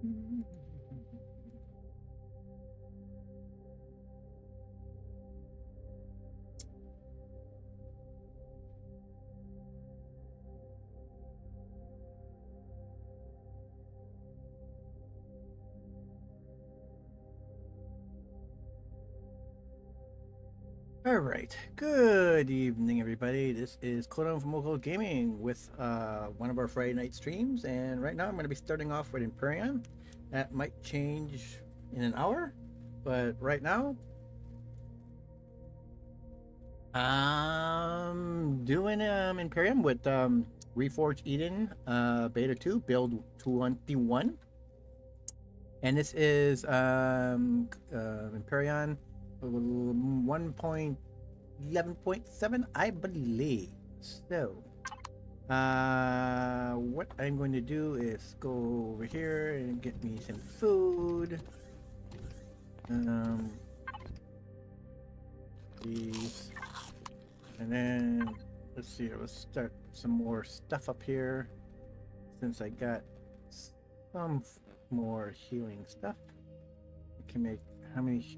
All right. Good evening, everybody. This is Codem from Local Gaming with one of our Friday night streams, and right now I'm going to be starting off with Empyrion. That might change in an hour, but right now I'm doing Empyrion with Reforged Eden Beta 2 build 21, and this is Empyrion 1.11.7, I believe. So, what I'm going to do is go over here and get me some food. These, and then let's see. Let's start some more stuff up here. Since I got some more healing stuff, I can make how many?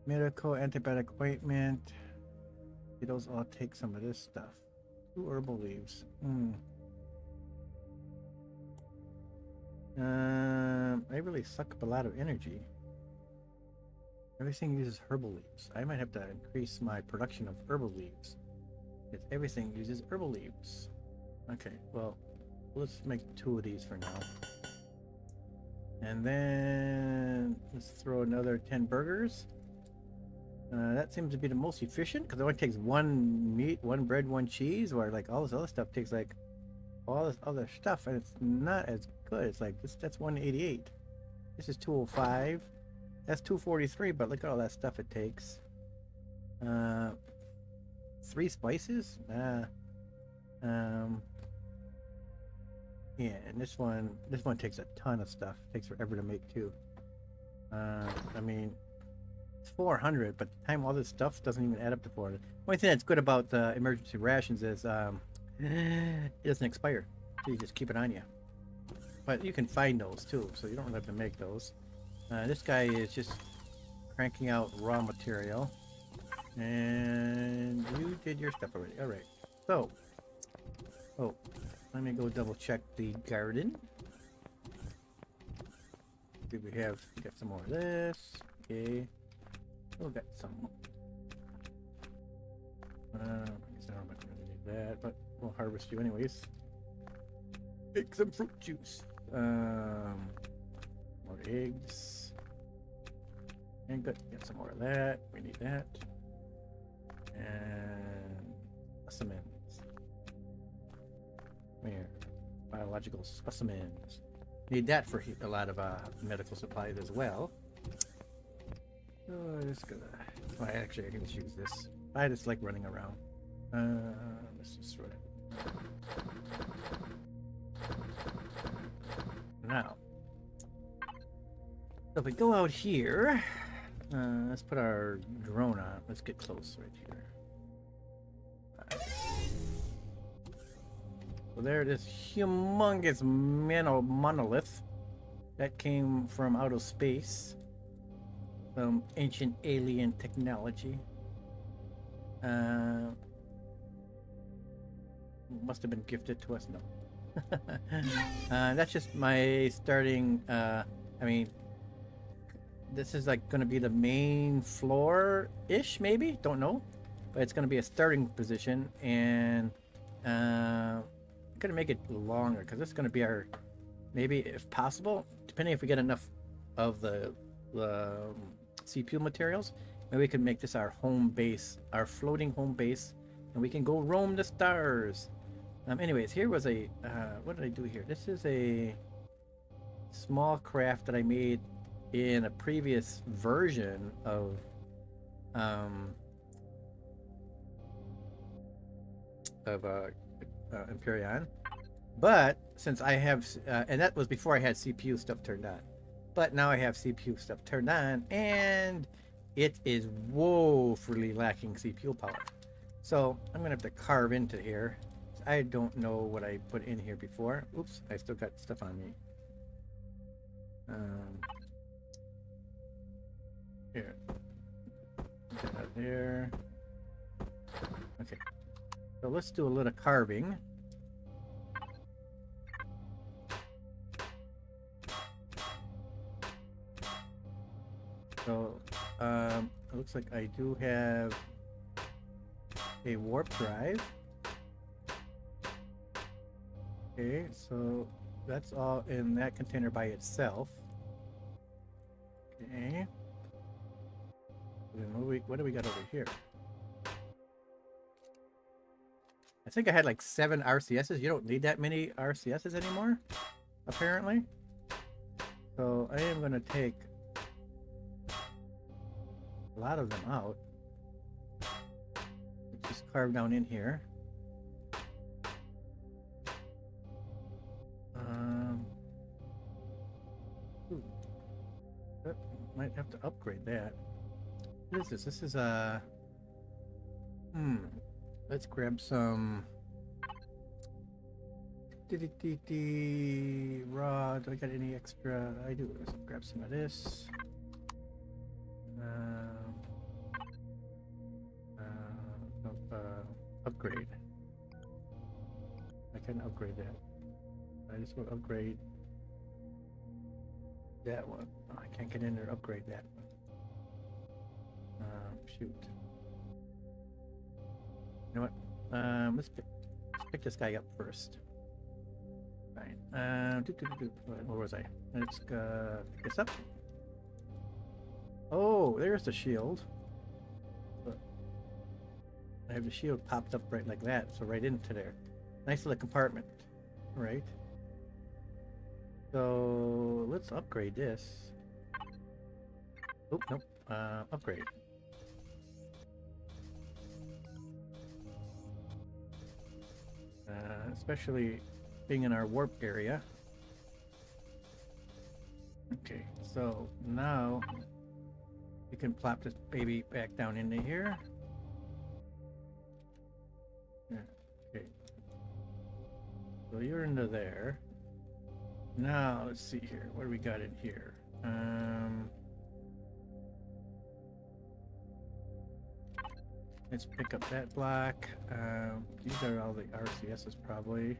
Medical antibiotic ointment. Those all take some of this stuff. 2 herbal leaves. I really suck up a lot of energy. Everything uses herbal leaves. I might have to increase my production of herbal leaves. Because everything uses herbal leaves. Okay, well, let's make 2 of these for now. And then let's throw another 10 burgers. That seems to be the most efficient because it only takes 1 meat, 1 bread, 1 cheese, where like all this other stuff takes like all this other stuff, and it's not as good. It's like that's 188. This is 205. That's 243, but look at all that stuff it takes. 3 spices. Yeah, and this one takes a ton of stuff. It takes forever to make too. I mean, 400, but the time all this stuff doesn't even add up to 400. Only thing that's good about emergency rations is it doesn't expire, so you just keep it on you. But you can find those too, so you don't have to make those. This guy is just cranking out raw material, and you did your stuff already. All right, so let me go double check the garden. Do we got some more of this? Okay. We'll get some. I guess I don't really need that, but we'll harvest you anyways. Make some fruit juice. More eggs. And good. Get some more of that. We need that. And specimens. Where? Biological specimens. Need that for a lot of medical supplies as well. Oh, it's gonna. Well, actually, I can just use this. I just like running around. Let's just throw it. Now, so if we go out here, let's put our drone on. Let's get close right here. So there it is, humongous monolith that came from outer space. Some ancient alien technology. Must have been gifted to us. No. That's just my starting. I mean, this is like going to be the main floor-ish, maybe. Don't know, but it's going to be a starting position, and I'm going to make it longer because this is going to be our, maybe if possible, depending if we get enough of the CPU materials, maybe we can make this our home base, our floating home base, and we can go roam the stars. Anyways, here was a what did I do here? This is a small craft that I made in a previous version of Empyrion, but since I have and that was before I had CPU stuff turned on. But now I have CPU stuff turned on, and it is woefully lacking CPU power. So I'm gonna have to carve into here. I don't know what I put in here before. Oops, I still got stuff on me. Um, here. Get that there. Okay. So let's do a little carving. So, it looks like I do have a warp drive. Okay, so that's all in that container by itself. Okay. Then what do we got over here? I think I had like 7 RCSs. You don't need that many RCSs anymore, apparently. So I am going to take a lot of them out. Just carve down in here. Might have to upgrade that. What is this? This is a... Let's grab some... Raw. Do I got any extra? I do. Let's grab some of this. Upgrade. I can upgrade that. I just want to upgrade that one. Oh, I can't get in there. Upgrade that one. Shoot. You know what? Let's pick this guy up first. Right. Where was I? Let's pick this up. Oh, there's the shield. I have the shield popped up right like that, so right into there. Nice little compartment, right? So let's upgrade this. Oh, nope. Upgrade. Especially being in our warp area. Okay, so now we can plop this baby back down into here. Yeah, okay. So you're into there. Now let's see here. What do we got in here? Let's pick up that block. These are all the RCSs probably.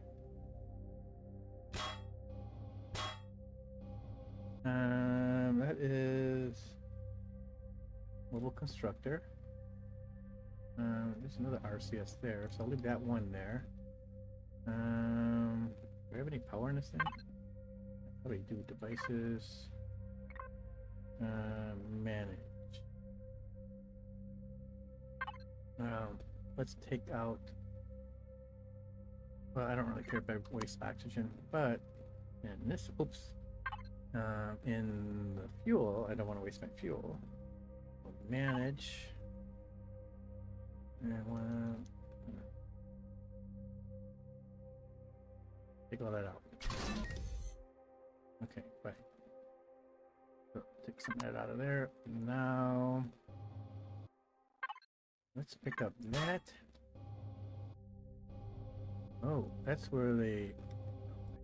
That is mobile constructor. There's another RCS there, so I'll leave that one there. Do I have any power in this thing? Probably do devices. Manage. Let's take out. Well, I don't really care if I waste oxygen, but in this, oops. In the fuel, I don't want to waste my fuel. Manage. And take all that out. Okay, right. So take some of that out of there. Now let's pick up that. Oh, that's where they...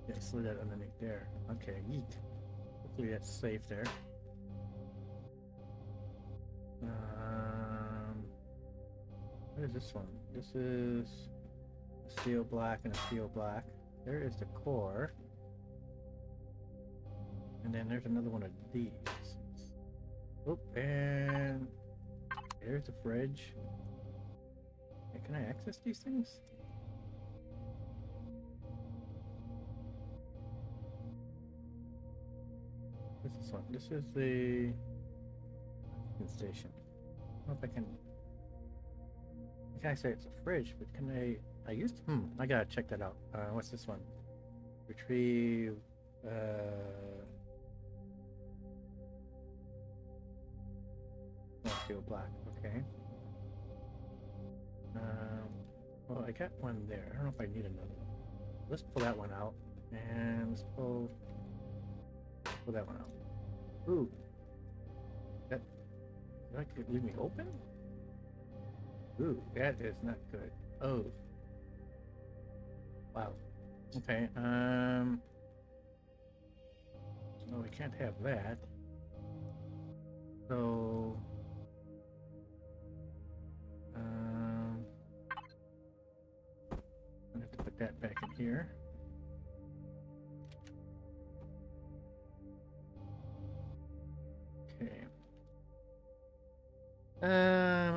Yeah, I slid that underneath there. Okay, yeet. Hopefully that's safe there. What is this one? This is a steel black and a steel black. There is the core. And then there's another one of these. Oh, and there's the fridge. Hey, can I access these things? What's this one? This is the station. I don't know if I can. I can't say it's a fridge, but can I used to, I gotta check that out. What's this one? Retrieve steel black, okay. Well, I got one there. I don't know if I need another one. Let's pull that one out, and let's pull that one out. Ooh, that could leave me open. Ooh, that is not good. Oh, wow. Okay. Well, we can't have that. So, I have to put that back in here. Okay.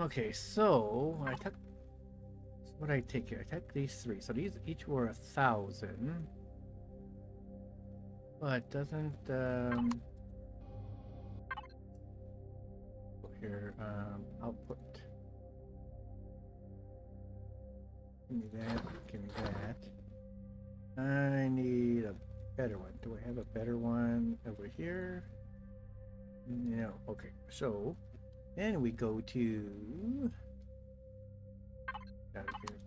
Okay, so I took. What did I take here? I took these three. So these each were 1,000. But doesn't here output. Give me that. Give me that. I need a better one. Do I have a better one over here? No. Okay. So then we go to out of here.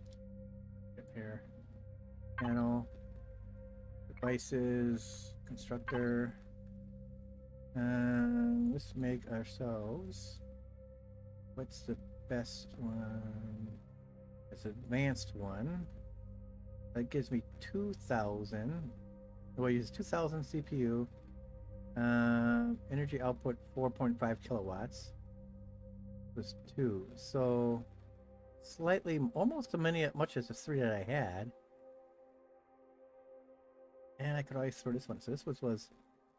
Get here. Panel. Devices. Constructor. Let's make ourselves. What's the best one? It's advanced one. That gives me 2,000. Well, I use 2,000 CPU. Energy output 4.5 kilowatts. Was 2. So slightly, almost as much as the 3 that I had. And I could always throw this one. So this was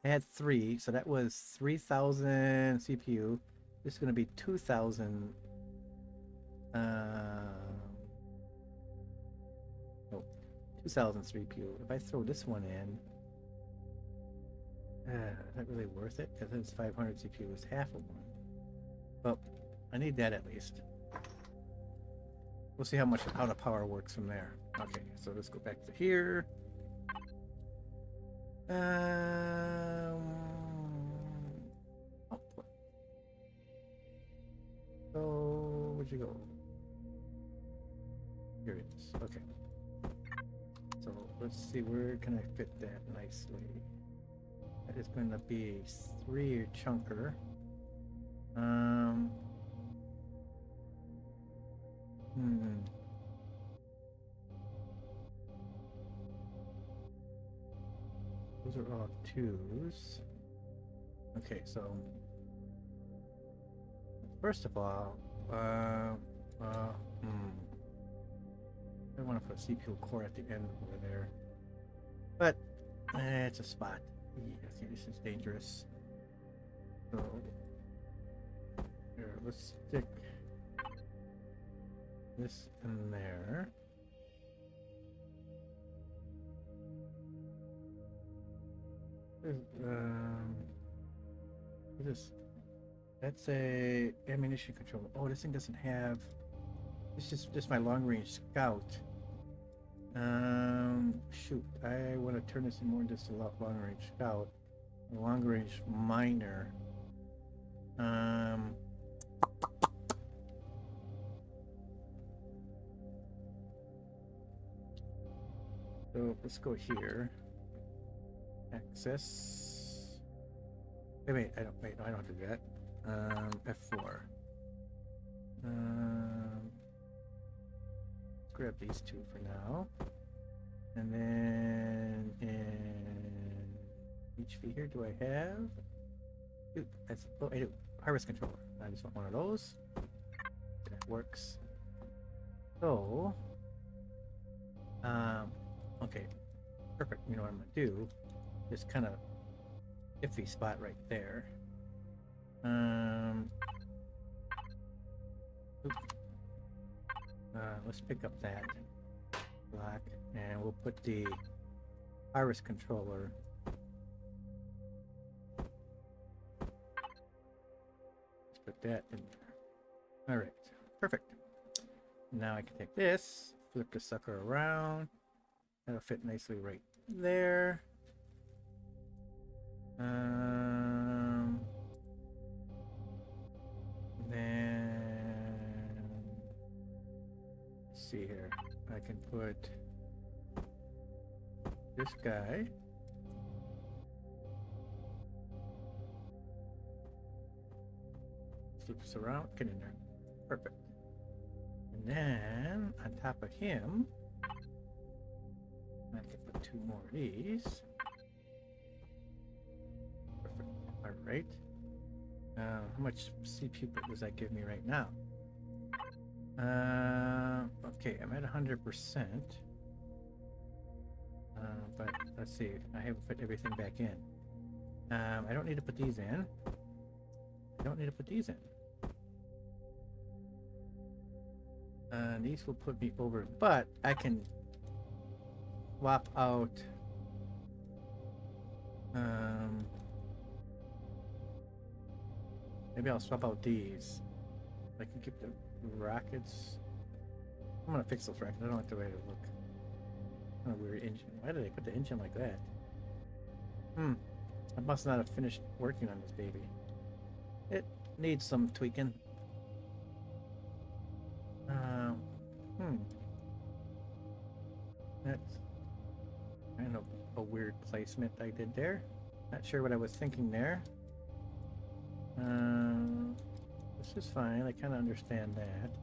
I had 3, so that was 3,000 CPU. This is going to be 2,000. No, 2,000 CPU. If I throw this one in, is that really worth it? Because it's 500 CPU is half of one. Well, I need that at least. We'll see how the power works from there. Okay, so let's go back to here. Output. So where'd you go? Here it is. Okay. So let's see, where can I fit that nicely? That is going to be 3 chunker. Those are all 2s. Okay, so first of all, I want to put a CPU core at the end over there, but it's a spot. Yeah, I think this is dangerous. So here, let's stick this in there. That's a ammunition controller. Oh, this thing doesn't have. It's just my long range scout. Shoot, I want to turn this in more into just a long range scout, a long range miner. So let's go here. Access. Wait, I don't do that. F4. Grab these 2 for now. And then in HP here, do I have? Oh, I do. Harvest controller. I just want one of those. That works. So, okay, perfect. You know what I'm gonna do? This kind of iffy spot right there. Let's pick up that block and we'll put the iris controller. Let's put that in there. All right, perfect. Now I can take this, flip the sucker around. That'll fit nicely right there. Then let's see here. I can put this guy. Flip this around. Get in there. Perfect. And then on top of him, I can put 2 more of these. right? How much CPU does that give me right now? Okay, I'm at 100%. But let's see, I haven't put everything back in. I don't need to put these in. I don't need to put these in. These will put me over, but I can swap out maybe I'll swap out these. I can keep the rockets. I'm gonna fix those rockets. I don't like the way they look. Kind of weird engine. Why did I put the engine like that? I must not have finished working on this baby. It needs some tweaking. That's kind of a weird placement I did there. Not sure what I was thinking there. This is fine. I kind of understand that.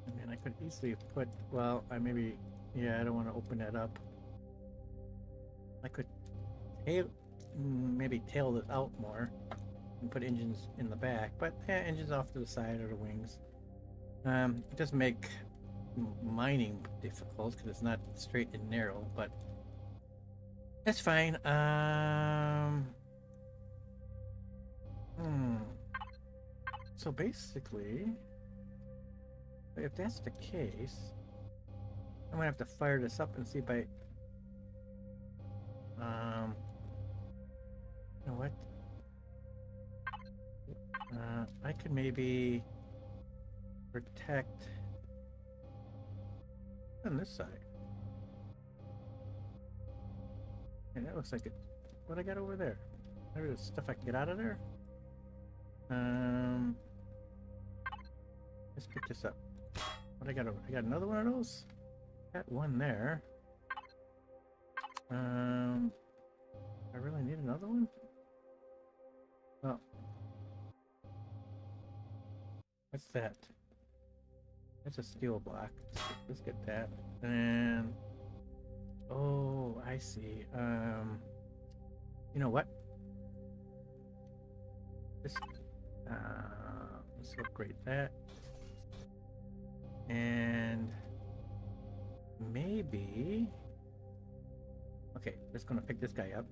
I mean, I could easily put, well, I maybe, yeah, I don't want to open that up. I could maybe tail this out more and put engines in the back, but yeah, engines off to the side or the wings. It does make mining difficult because it's not straight and narrow, but that's fine. So basically, if that's the case, I'm gonna have to fire this up and see if I you know what? I could maybe protect on this side. And that looks like it. What I got over there? There's stuff I can get out of there. Let's pick this up. What I got over? I got another one of those. Got one there. I really need another one. Oh, what's that? That's a steel block. Let's get that. And oh, I see. You know what? This. Let's upgrade that. And maybe. Okay, just gonna pick this guy up.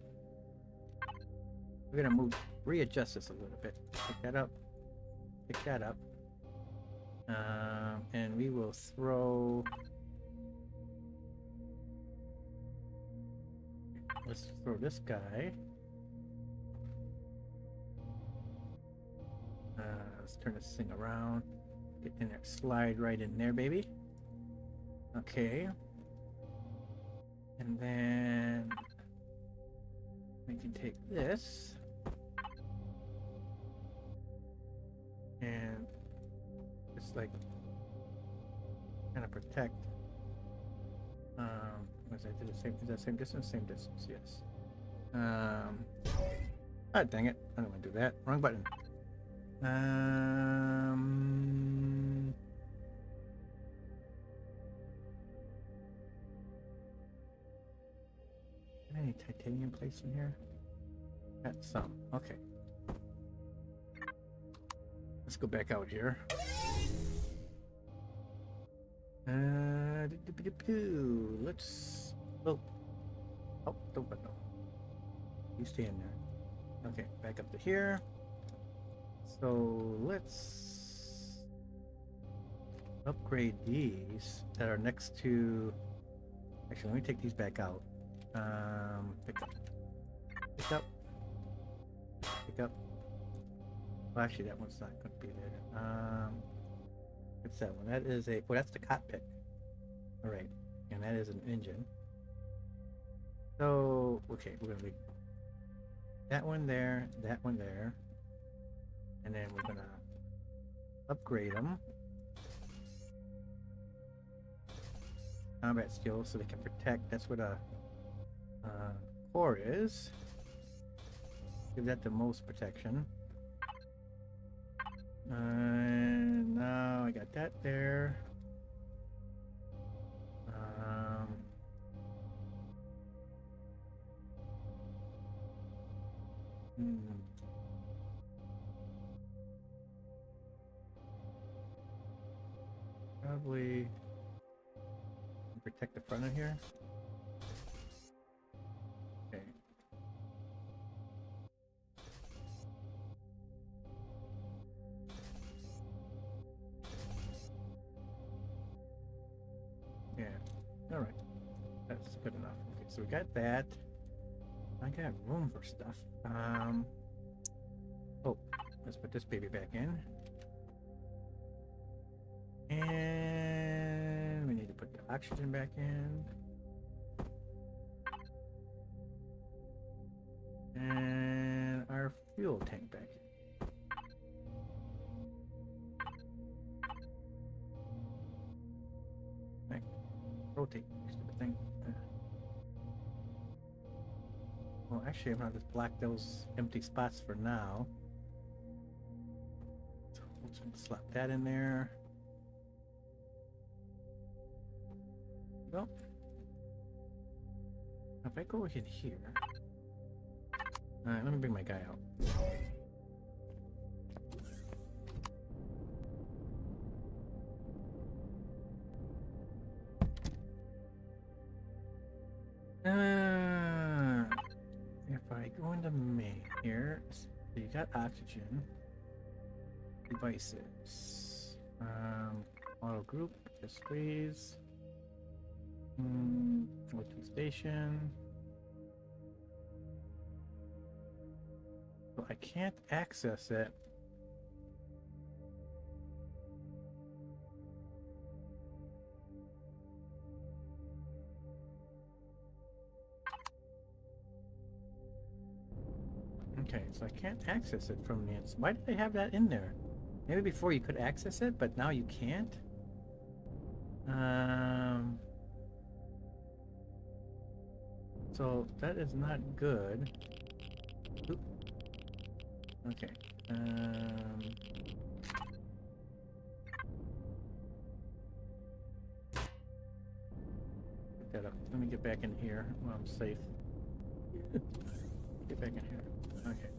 We're gonna readjust this a little bit. Pick that up. Pick that up. And we will throw. Let's throw this guy. Let's turn this thing around. Get in there. Slide right in there, baby. Okay. And then we can take this and just like kind of protect. Was I do the same? Is that same distance? Same distance, yes. Ah, dang it! I don't want to do that. Wrong button. Any titanium plates in here? Got some. Okay. Let's go back out here. Let's. Oh. Oh, don't button. You stay in there. Okay, back up to here. So let's upgrade these that are next to. Actually, let me take these back out. Pick up. Pick up. Pick up. Well, actually, that one's not going to be there. What's that one? That is a. Well, that's the cockpit. All right, and that is an engine. So, okay, we're going to leave that one there, and then we're going to upgrade them. Combat skills so they can protect. That's what a core is. Give that the most protection. And now I got that there. Hmm. Probably protect the front of here. Okay. Yeah. All right. That's good enough. Okay, so we got that. I got room for stuff. Oh, let's put this baby back in. And we need to put the oxygen back in. And our fuel tank back in. Right. Rotate, stupid thing. Well, actually, I'm gonna just block those empty spots for now. So we'll just slap that in there. Well, if I go in here, let me bring my guy out. If I go into main here, so you got oxygen, devices, auto group, just freeze, go to station. Well, I can't access it. Okay, so I can't access it from the inside. Why did they have that in there? Maybe before you could access it, but now you can't? So that is not good. Oop. Okay. Pick that up. Let me get back in here while I'm safe. Get back in here. Okay.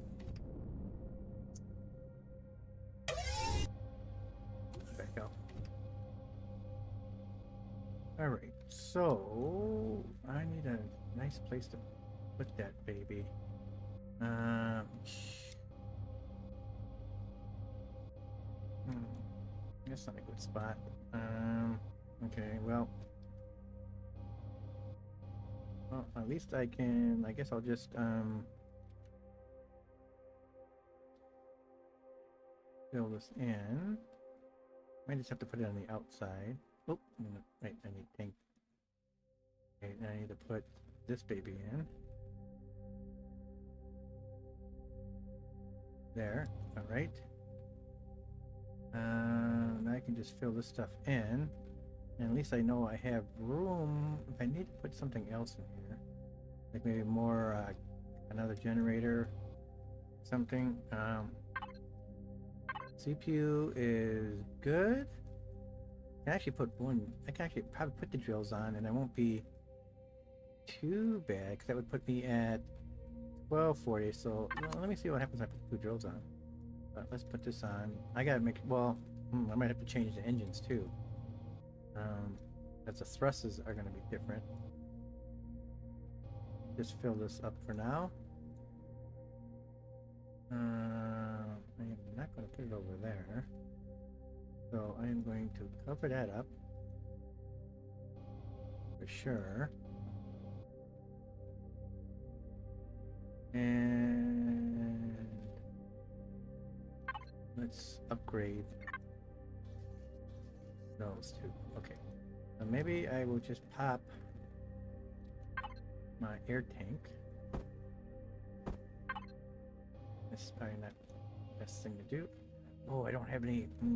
Back out. Alright, so I need a nice place to put that baby. That's not a good spot. Okay, well, at least I can, I guess I'll just, fill this in. Might just have to put it on the outside. Oh, wait, I need tank. Okay, now I need to put this baby in. There, alright. I can just fill this stuff in. And at least I know I have room. If I need to put something else in here, like maybe more, another generator, something. CPU is good. I can actually put one. I can actually probably put the drills on, and I won't be too bad because that would put me at 1240. So well, let me see what happens if I put 2 drills on. Let's put this on. I gotta make. Well, I might have to change the engines too. Because the thrusters are going to be different. Just fill this up for now. I am not going to put it over there. So I am going to cover that up. For sure. And let's upgrade those 2. Okay. Maybe I will just pop my air tank. This is probably not the best thing to do. Oh, I don't have any. I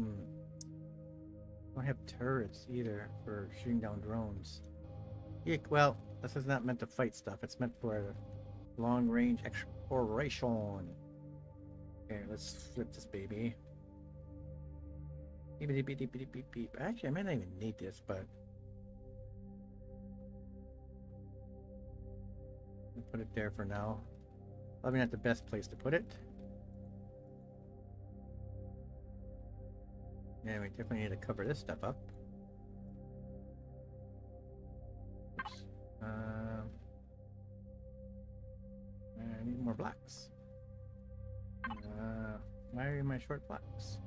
don't have turrets either for shooting down drones. Yeah, well, this is not meant to fight stuff. It's meant for long-range exploration. Okay, let's flip this baby. Beep, beep, beep, beep, beep, beep, beep. Actually, I might not even need this, but put it there for now. Probably not the best place to put it. Yeah, we definitely need to cover this stuff up. Oops. I need more blocks. Why are my short blocks?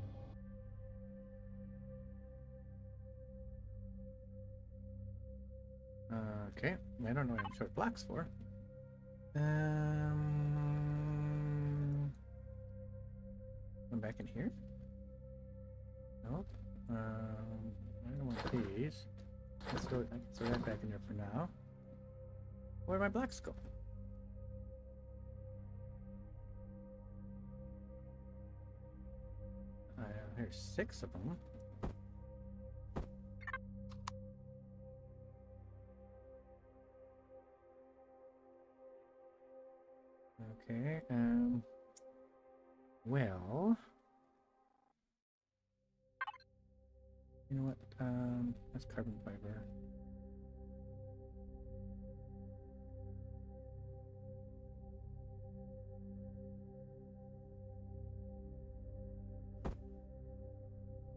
Okay, I don't know what I'm short blocks for. Come back in here? Nope. I don't want these. Let's throw that back in there for now. Where'd my blocks go? There's 6 of them. Okay, well, you know what, that's carbon fiber.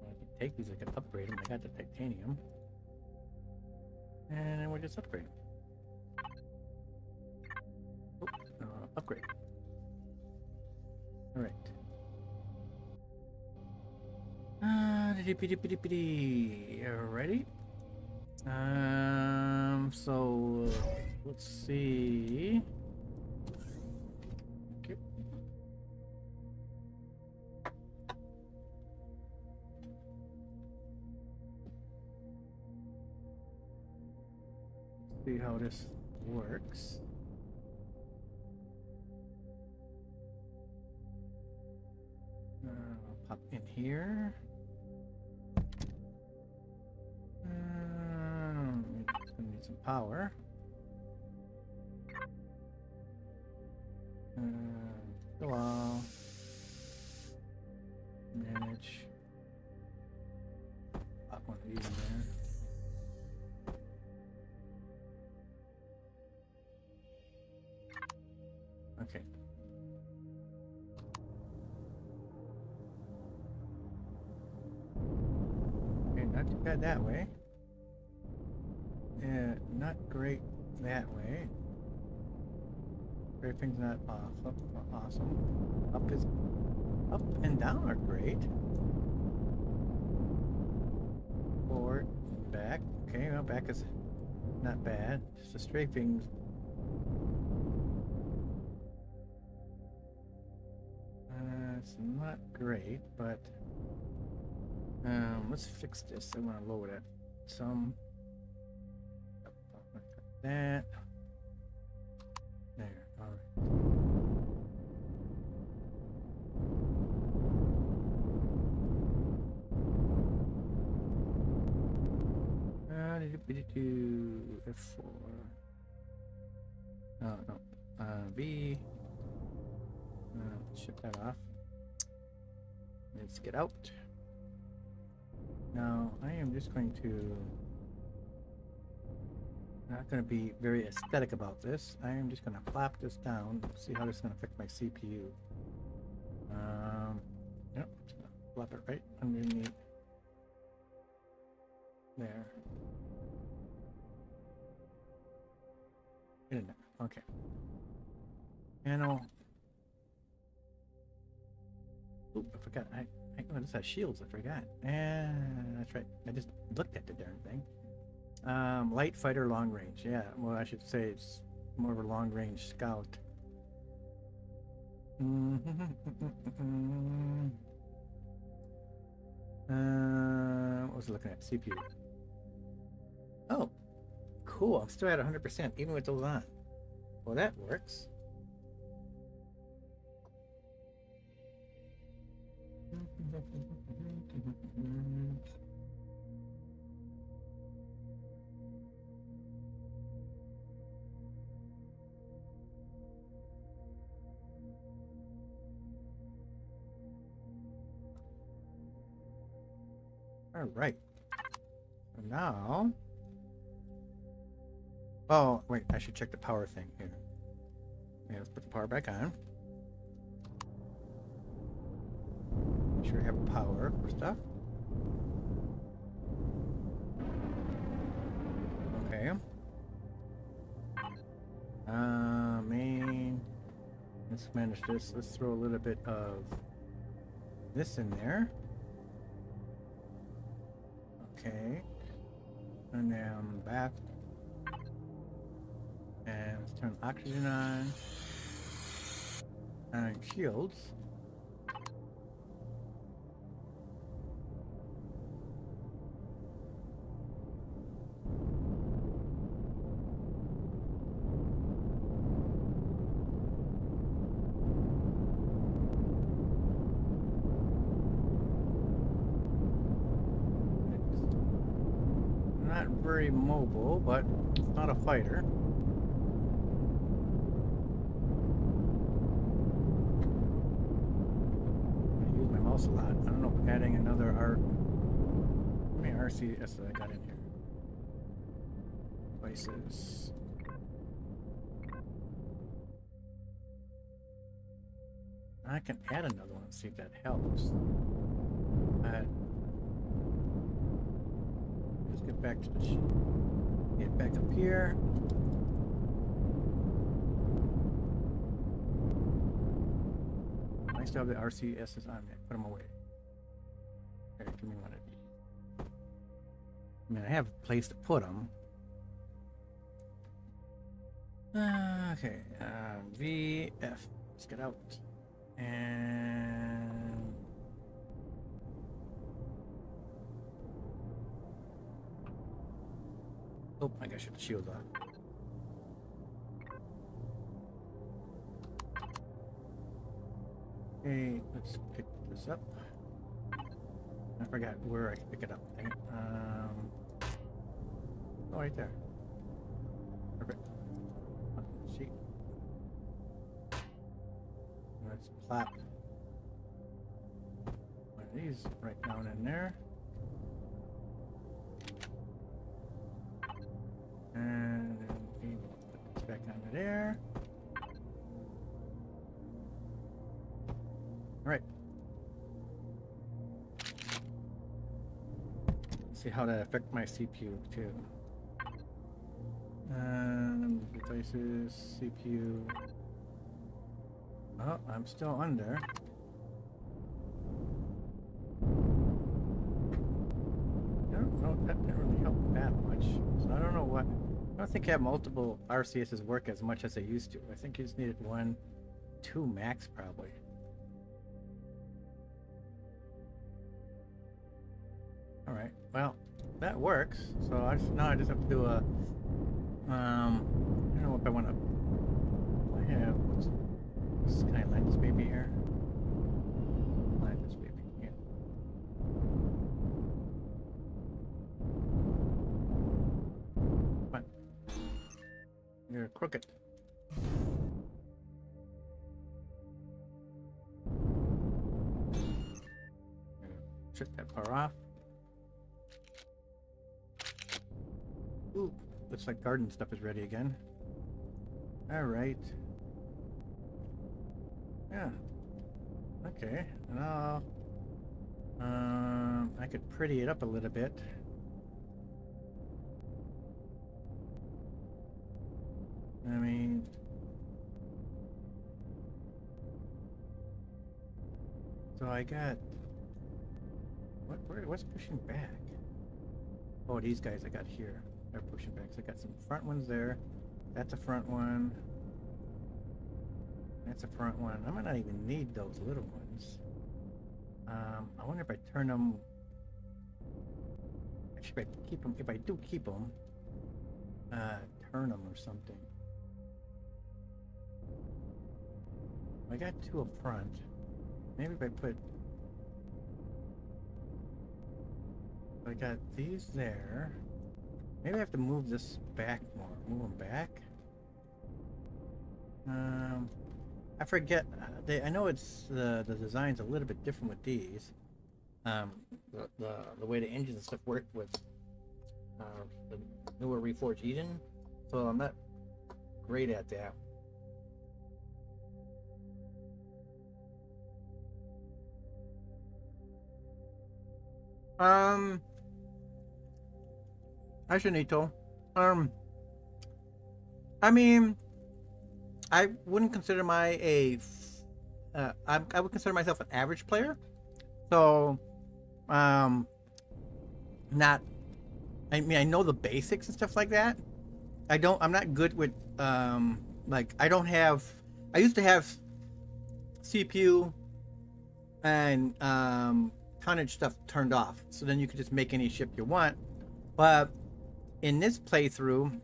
Well, I can take these, I can upgrade them, I got the titanium. And then we'll just upgrade them. Oh, upgrade. Alright. Alrighty. So let's see. Okay. See how this works. Pop in here. It's gonna need some power. Go on. Manage. Pop one of these in there. Okay. Not too bad that way. Yeah, not great that way. Everything's not awesome. Up and down are great. Forward, back. Okay, well, back is not bad. Just the strafing's it's not great, but let's fix this. I want to lower that some. Like that. There. All right. F4. Oh no. B. Shut that off. Let's get out. Now, I am just going to, not going to be very aesthetic about this. I am just going to flap this down, see how this is going to affect my CPU. Yep, just going to flap it right underneath there. Get in there. Okay. Panel. Oop, I forgot. I oh, this has shields. I forgot. That's right. I just looked at the darn thing. Light fighter, long range. Yeah. Well, I should say it's more of a long range scout. What was I looking at? CPU. Oh, cool. I'm still at 100%, even with those on. Well, that works. All right. So now, oh wait, I should check the power thing here. Okay, let's put the power back on. Make sure I have power for stuff. Okay. Main. Let's manage this. Let's throw a little bit of this in there. Okay. And then back. And let's turn oxygen on. And shields. Not very mobile, but it's not a fighter. I use my mouse a lot. I don't know if adding another R. How many RCS that I got in here? Devices. I can add another one and see if that helps. Let's get back to the get back up here. I still have the RCSs on there. Put them away. Okay, give me one of these. I mean, I have a place to put them. Okay, VF. Let's get out. And oh, I gotta shut the shields off. Okay, let's pick this up. I forgot where I can pick it up. Oh, right there. Perfect. Sheet. Let's plop one of these right down in there. And then we put this back onto there. Alright. See how that affects my CPU too. Devices, CPU. Oh, I'm still under. I don't know, that didn't really help that much. So I don't know what. I don't think I have multiple RCSs work as much as they used to. I think you just needed 1, 2 max probably. Alright, well, that works. So now I just have to do a I don't know if I want to. I have. Can I land this baby here? Land this baby. Yeah. Come on. You're crooked. Shut that power off. Ooh. Looks like garden stuff is ready again. Alright. Yeah. Okay. Now, I could pretty it up a little bit. I mean, so I got what's pushing back? Oh, these guys I got here. They're pushing back. So I got some front ones there. That's a front one. That's a front one. I might not even need those little ones. I wonder if I turn them. Actually, if I keep them. If I do keep them, turn them or something. I got 2 up front. Maybe if I put. I got these there. Maybe I have to move this back more. Move them back. I forget. I know it's the design's a little bit different with these. The way the engines and stuff work with the newer Reforged Eden. So I'm not great at that. Um, I should need to. Um, I mean, I wouldn't consider I would consider myself an average player. So, um, not. I mean, I know the basics and stuff like that. I'm not good with like I don't have. I used to have CPU and tonnage stuff turned off, so then you could just make any ship you want. But in this playthrough,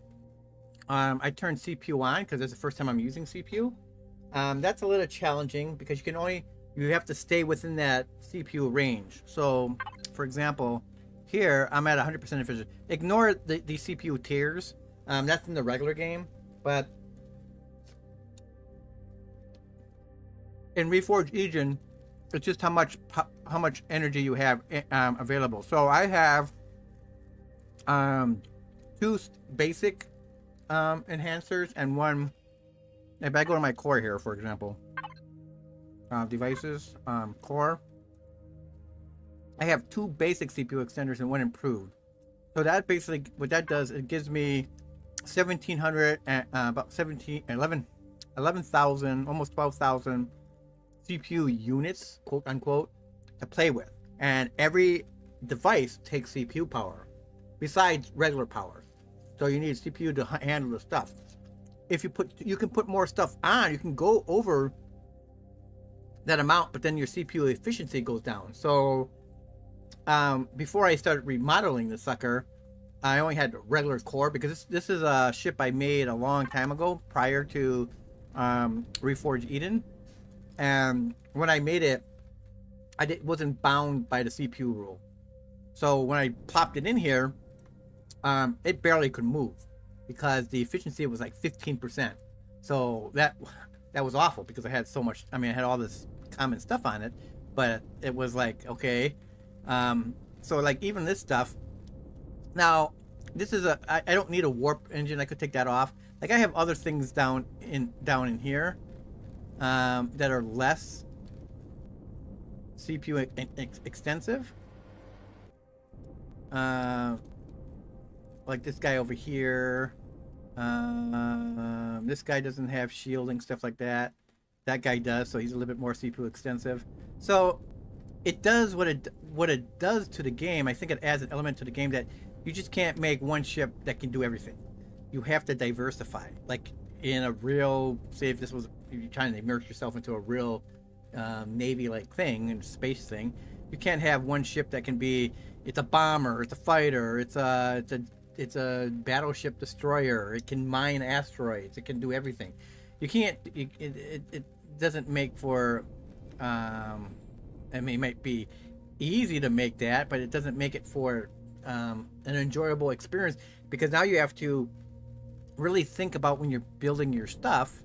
I turned CPU on because it's the first time I'm using CPU. That's a little challenging because you have to stay within that CPU range. So, for example, here I'm at 100% efficient. Ignore the CPU tiers. That's in the regular game, but in Reforged Eden, it's just how much energy you have available. So I have two basic enhancers and one. If I go to my core here, for example, devices, core, I have two basic CPU extenders and one improved. So that basically, what that does, it gives me 1,700, about 11,000, almost 12,000 CPU units, quote unquote, to play with. And every device takes CPU power, besides regular power. So you need CPU to handle the stuff. If you can put more stuff on, you can go over that amount, but then your CPU efficiency goes down. So before I started remodeling the sucker, I only had regular core because this is a ship I made a long time ago prior to Reforged Eden. And when I made it, wasn't bound by the CPU rule. So when I plopped it in here, it barely could move because the efficiency was like 15%. So that was awful because I had so much. I mean, I had all this common stuff on it, but it was like, okay. So like even this stuff. Now, this is I don't need a warp engine. I could take that off. Like I have other things down in here that are less CPU extensive. Like this guy over here. This guy doesn't have shielding, stuff like that. That guy does, so he's a little bit more CPU extensive. So it does what it does to the game. I think it adds an element to the game that you just can't make one ship that can do everything. You have to diversify. Like in a real, say if you're trying to immerse yourself into a real Navy-like thing and space thing, you can't have one ship that can be. It's a bomber, it's a fighter, it's a battleship destroyer. It can mine asteroids. It can do everything. You can't. It doesn't make for. I mean, it might be easy to make that, but it doesn't make it for an enjoyable experience because now you have to really think about when you're building your stuff,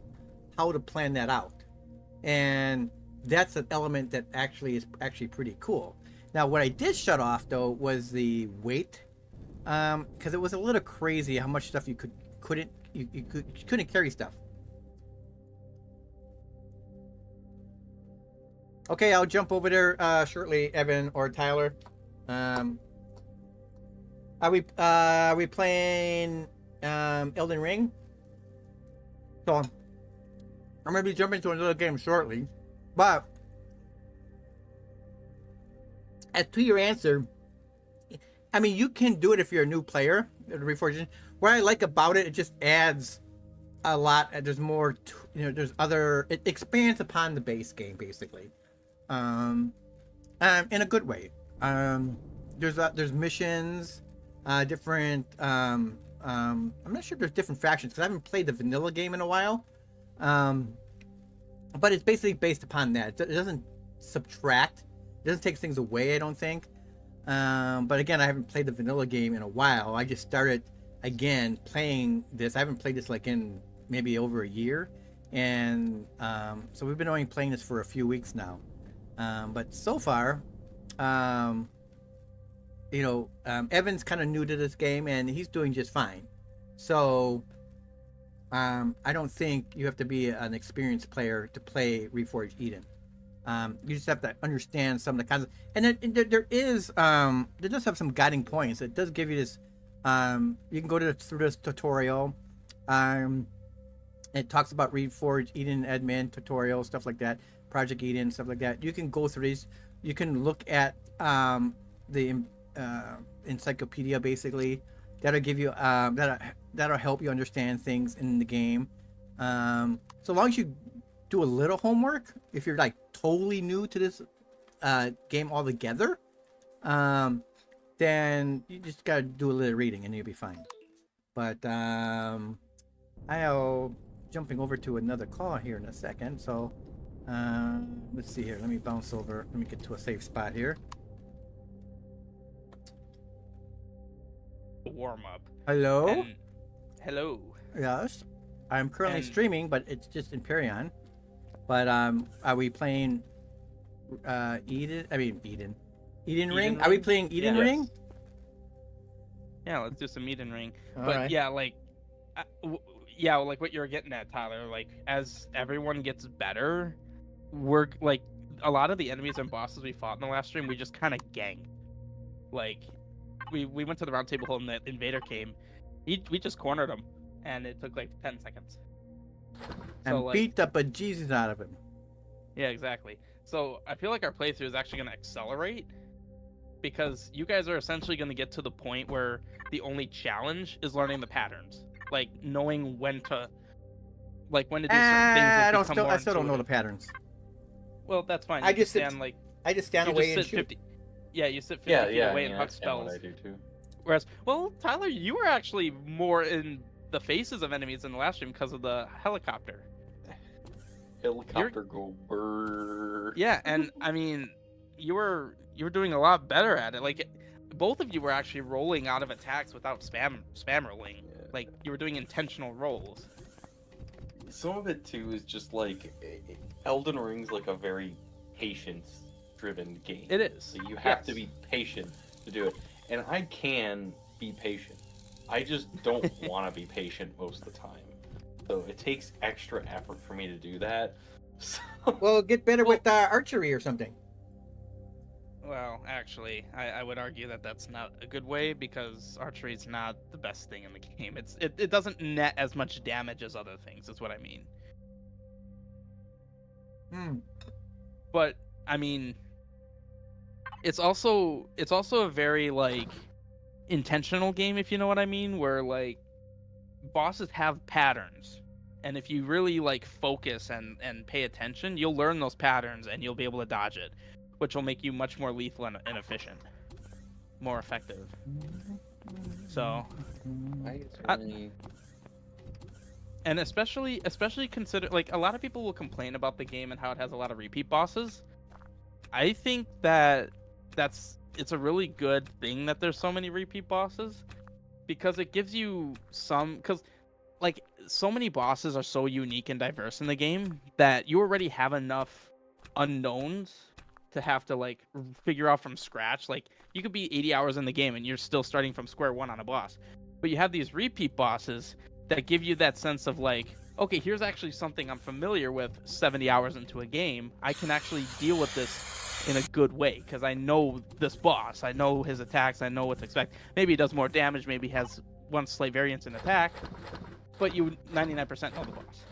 how to plan that out, and that's an element that is pretty cool. Now, what I did shut off though was the weight, because it was a little crazy how much stuff you couldn't carry stuff. Okay, I'll jump over there shortly, Evan or Tyler. Are we playing Elden Ring? So I'm gonna be jumping to another game shortly, but as to your answer, I mean you can do it if you're a new player. Reforged. What I like about it, it just adds a lot. There's more. There's other. It expands upon the base game basically. In a good way. There's missions, different. I'm not sure if there's different factions because I haven't played the vanilla game in a while. But it's basically based upon that. It doesn't subtract. It doesn't take things away. I don't think. But again, I haven't played the vanilla game in a while. I just started again playing this. I haven't played this like in maybe over a year, and so we've been only playing this for a few weeks now. But so far, Evan's kind of new to this game and he's doing just fine. So, I don't think you have to be an experienced player to play Reforged Eden. You just have to understand some of the concepts, and there does have some guiding points. It does give you this. You can go through this tutorial. It talks about Reforged Eden admin tutorial, stuff like that, Project Eden, stuff like that. You can go through these. You can look at the encyclopedia, basically. That'll give you that'll help you understand things in the game. So long as you do a little homework, if you're like totally new to this game altogether, then you just gotta do a little reading and you'll be fine. But I'll jumping over to another call here in a second. So let's see here. Let me bounce over. Let me get to a safe spot here. Warm up. Hello. Hello. Yes, I'm currently streaming, but it's just Empyrion. But are we playing Eden? I mean Eden Ring? Are we playing Eden Ring? Yeah, let's do some Eden Ring. All but right. yeah, like like what you're getting at, Tyler, like as everyone gets better, we're like a lot of the enemies and bosses we fought in the last stream, we just kind of ganged. Like we went to the round table hole and the invader came. We just cornered him and it took like 10 seconds. And so, beat the bejesus out of him. Yeah, exactly. So I feel like our playthrough is actually going to accelerate because you guys are essentially going to get to the point where the only challenge is learning the patterns, like knowing when to do certain things. I still don't know the patterns. Well, that's fine. I just stand away and shoot. You sit 50 feet away and huck spells. I do too. Whereas, well, Tyler, you were actually more in the faces of enemies in the last stream because of the helicopter. Helicopter go brrr. Yeah, and I mean, you were doing a lot better at it. Like, both of you were actually rolling out of attacks without spam rolling. Yeah. Like, you were doing intentional rolls. Some of it too is just like Elden Ring's like a very patience-driven game. It is. So you have to be patient to do it, and I can be patient. I just don't want to be patient most of the time. So it takes extra effort for me to do that. So... Well, get better with archery or something. Well, actually, I would argue that that's not a good way because archery is not the best thing in the game. It doesn't net as much damage as other things, is what I mean. But I mean, it's also a very like intentional game, if you know what I mean, where like bosses have patterns, and if you really like focus and pay attention, you'll learn those patterns and you'll be able to dodge it, which will make you much more lethal and efficient, more effective. So and especially consider, like, a lot of people will complain about the game and how it has a lot of repeat bosses. I think that it's a really good thing that there's so many repeat bosses, because it gives you because like so many bosses are so unique and diverse in the game that you already have enough unknowns to have to like figure out from scratch. Like, you could be 80 hours in the game and you're still starting from square one on a boss, but you have these repeat bosses that give you that sense of like, okay, here's actually something I'm familiar with 70 hours into a game. I can actually deal with this in a good way because I know this boss, I know his attacks, I know what to expect. Maybe he does more damage, maybe he has one slight variance in attack, but you 99% know the boss.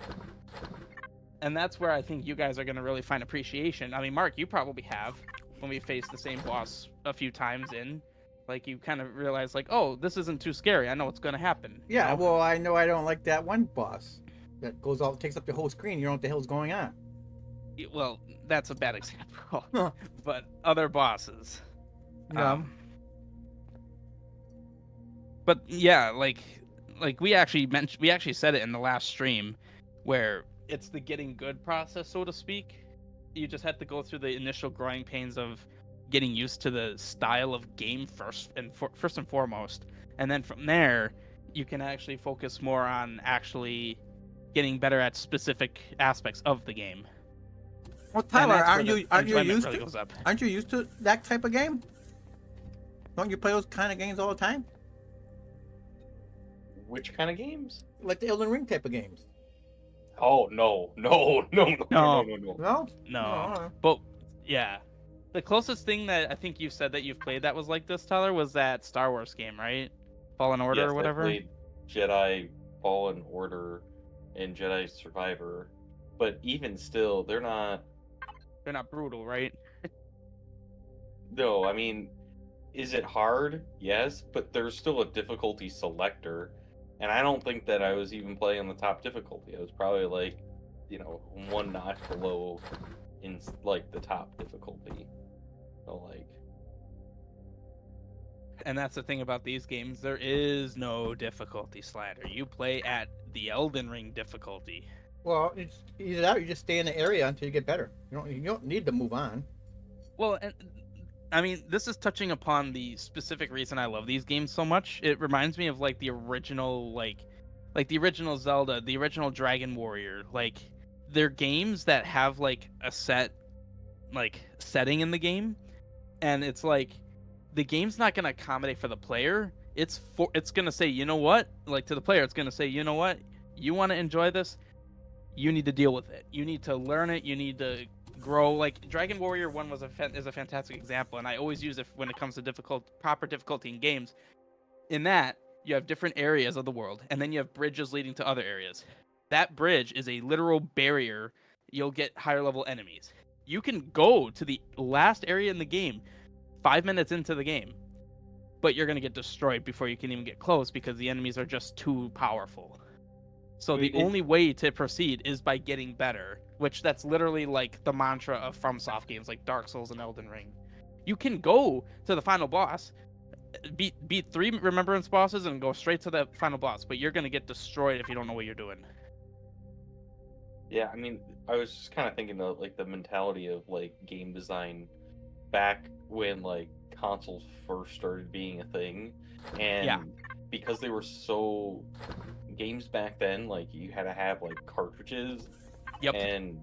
And that's where I think you guys are going to really find appreciation. I mean, Mark, you probably have, when we faced the same boss a few times in, like, you kind of realize, like, oh, this isn't too scary. I know what's going to happen. Yeah, you know? Well, I know I don't like that one boss that goes all takes up the whole screen. You don't know what the hell's going on. Well, that's a bad example. But other bosses. Yeah. But yeah, like we actually said it in the last stream, where it's the getting good process, so to speak. You just have to go through the initial growing pains of getting used to the style of game first and foremost, and then from there you can actually focus more on actually getting better at specific aspects of the game. Well, Tyler, aren't you used to that type of game? Don't you play those kind of games all the time? Which kind of games? Like the Elden Ring type of games. Oh no, no, no, no, no, no, no, no. No? No. But yeah. The closest thing that I think you've said that you've played that was like this, Tyler, was that Star Wars game, right? Fallen Order Yes, or whatever. I played Jedi Fallen Order and Jedi Survivor, but even still, they're not. They're not brutal, right? No, I mean, is it hard? Yes, but there's still a difficulty selector, and I don't think that I was even playing on the top difficulty. I was probably like, one notch below in like the top difficulty. So like, And that's the thing about these games. There is no difficulty slider. You play at the Elden Ring difficulty. Well, it's either that or you just stay in the area until you get better. You don't need to move on. Well, and I mean, this is touching upon the specific reason I love these games so much. It reminds me of like the original, like the original Zelda, the original Dragon Warrior. Like, they're games that have like a set, like, setting in the game, and it's like the game's not gonna accommodate for the player. It's gonna say, you know what, like, to the player, it's gonna say, you know what, you want to enjoy this, you need to deal with it. You need to learn it. You need to grow. Like, Dragon Warrior 1 is a fantastic example, and I always use it when it comes to proper difficulty in games. In that, you have different areas of the world, and then you have bridges leading to other areas. That bridge is a literal barrier. You'll get higher level enemies. You can go to the last area in the game 5 minutes into the game, but you're going to get destroyed before you can even get close because the enemies are just too powerful. So the only way to proceed is by getting better, which that's literally like the mantra of FromSoft games like Dark Souls and Elden Ring. You can go to the final boss, beat 3 remembrance bosses and go straight to the final boss, but you're going to get destroyed if you don't know what you're doing. yeah, I mean, I was just kind of thinking of like the mentality of like game design back when like consoles first started being a thing, and Yeah. because they were so games back then, like you had to have like cartridges, Yep. and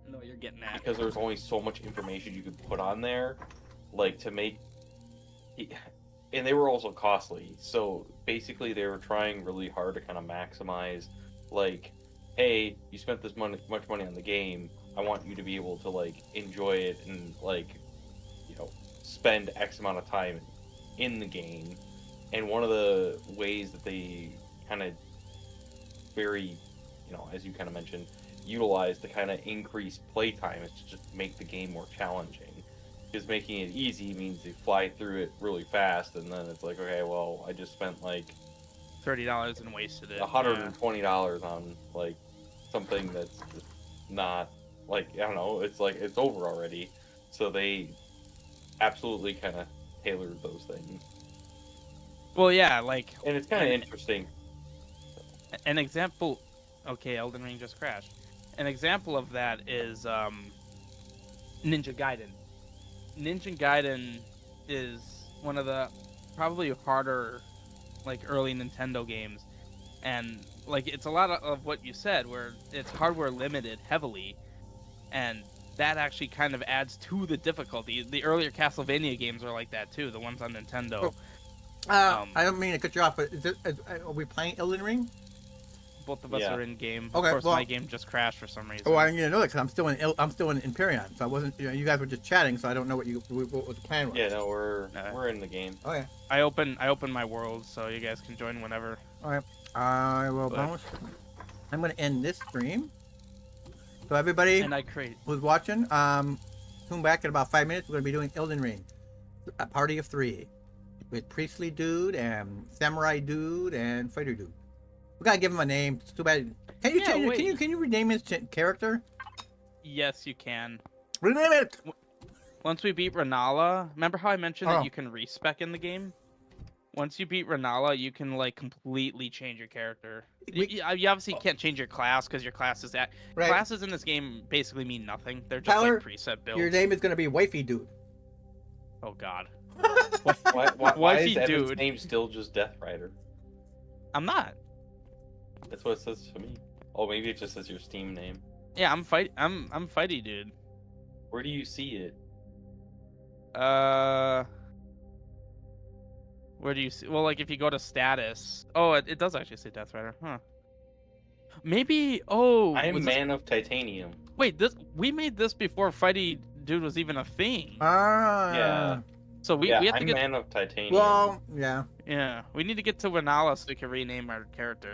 No, you're getting that. because there was only so much information you could put on there, like to make, and they were also costly. So basically, they were trying really hard to kind of maximize, like, hey, you spent this much money on the game. I want you to be able to like enjoy it and like, spend X amount of time in the game. And one of the ways that they kind of very, as you kind of mentioned, utilize to kind of increase playtime is to just make the game more challenging. Because making it easy means they fly through it really fast, and then it's like, okay, well, I just spent like $30 and wasted it. $120 on like something that's just not like, I don't know. It's like it's over already, so they absolutely kind of tailored those things. Well, yeah, like, And it's kind of interesting. an example. Okay, Elden Ring just crashed. An example of that is Ninja Gaiden. Ninja Gaiden is one of the probably harder, like, early Nintendo games, and like it's a lot of what you said, where it's hardware limited heavily, and that actually kind of adds to the difficulty. The earlier Castlevania games are like that too, the ones on Nintendo. I don't mean to cut you off, but are we playing Elden Ring? Both of us Yeah. are in game. Okay, Of course, well- my game just crashed for some reason. Oh, I need to know that because I'm still in Empyrion, so I wasn't. You guys were just chatting, so I don't know what the plan was. Yeah, no, we're in the game. Okay. I open my world, so you guys can join whenever. All right. I will. But- I'm going to end this stream. So everybody And I create. who's watching, tune back in about 5 minutes. We're going to be doing Elden Ring, a party of 3, with Priestly Dude and Samurai Dude and Fighter Dude. We gotta give him a name. It's too bad. Can you Yeah, change it? wait. Can you rename his character? Yes, you can. Rename it. Once we beat Renala, remember how I mentioned Oh. that you can respec in the game? Once you beat Renala, you can like completely change your character. You obviously can't change your class because your class is at Right. classes in this game basically mean nothing. They're just Tyler, like preset builds. Your name is gonna be Wifey Dude. Oh God, Why Wifey is Evan's dude. name still just Death Rider? I'm not. That's what it says to me. Oh, maybe it just says your Steam name. Yeah, I'm fighty dude. Where do you see it? Where do you see? Well, like if you go to status. Oh, it does actually say Death Rider, huh? Maybe. Oh, I am was this- man of titanium. wait. We made this before Fighty Dude was even a thing. Ah. Yeah. So we Yeah, have to I'm get. man of titanium. Well, yeah. Yeah, we need to get to Renala so we can rename our character.